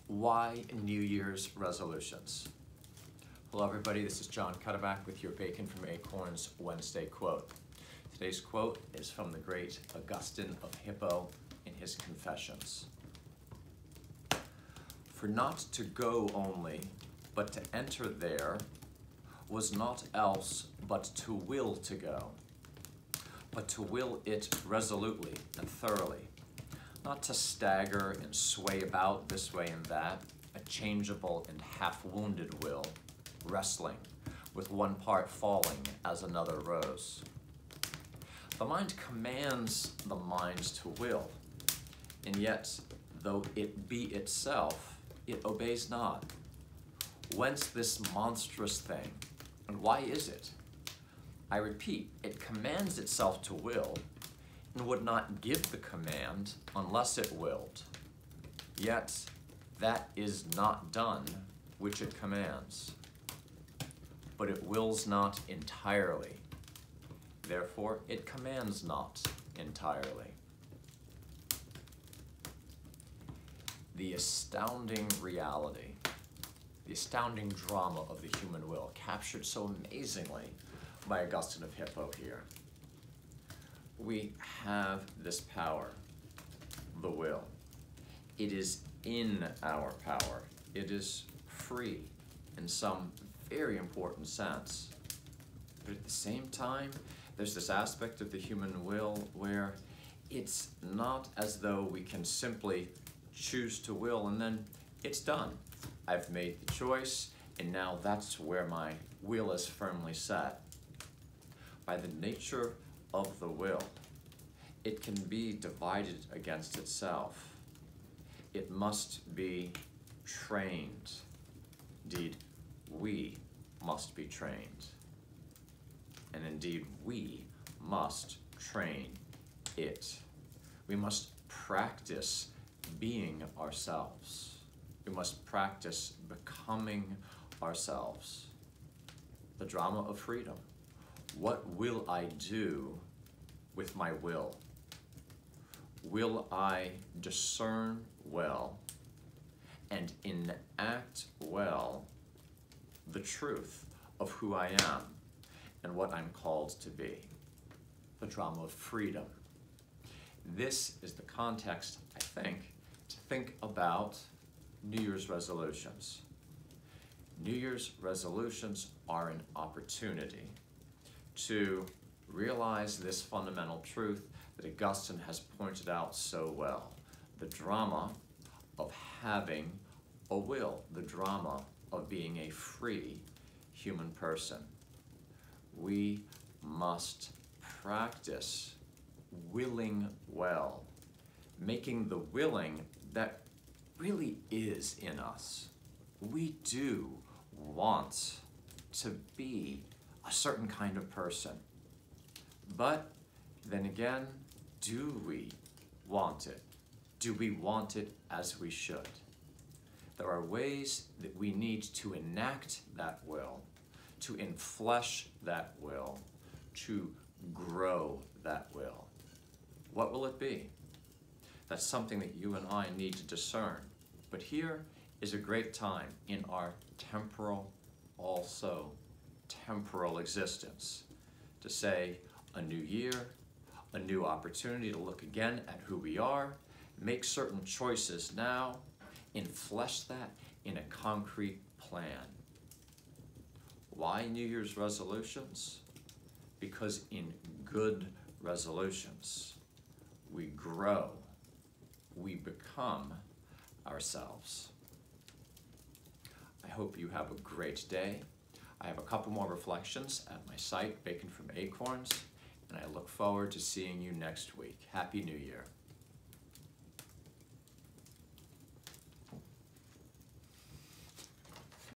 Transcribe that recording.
Why New Year's resolutions? Hello everybody, this is John Cuddeback with your Bacon from Acorns Wednesday quote. Today's quote is from the great Augustine of Hippo in his Confessions. For not to go only, but to enter there, was not else but to will to go, but to will it resolutely and thoroughly, not to stagger and sway about this way and that, a changeable and half-wounded will, wrestling, with one part falling as another rose. The mind commands the mind to will, and yet, though it be itself, it obeys not. Whence this monstrous thing, and why is it? I repeat, it commands itself to will, and would not give the command unless it willed. Yet that is not done which it commands. But it wills not entirely. Therefore it commands not entirely. The astounding reality, the astounding drama of the human will, captured so amazingly by Augustine of Hippo here. We have this power, the will. It is in our power. It is free in some very important sense. But at the same time, there's this aspect of the human will where it's not as though we can simply choose to will and then it's done. I've made the choice and now that's where my will is firmly set. By the nature of the will, it can be divided against itself. It must be trained. Indeed, we must be trained. And indeed, we must train it. We must practice being ourselves. We must practice becoming ourselves. The drama of freedom. What will I do with my will? Will I discern well and enact well the truth of who I am and what I'm called to be? The drama of freedom. This is the context, I think, to think about New Year's resolutions. New Year's resolutions are an opportunity to realize this fundamental truth that Augustine has pointed out so well. The drama of having a will, the drama of being a free human person. We must practice willing well, making the willing that really is in us. We do want to be a certain kind of person. But then again, do we want it? Do we want it as we should? There are ways that we need to enact that will, to enflesh that will, to grow that will. What will it be? That's something that you and I need to discern. But here is a great time in our temporal, also temporal existence to say a new year, a new opportunity to look again at who we are, make certain choices now, enflesh that in a concrete plan. Why New Year's resolutions? Because in good resolutions, we grow, we become ourselves. I hope you have a great day. I have a couple more reflections at my site, Bacon from Acorns, and I look forward to seeing you next week. Happy New Year.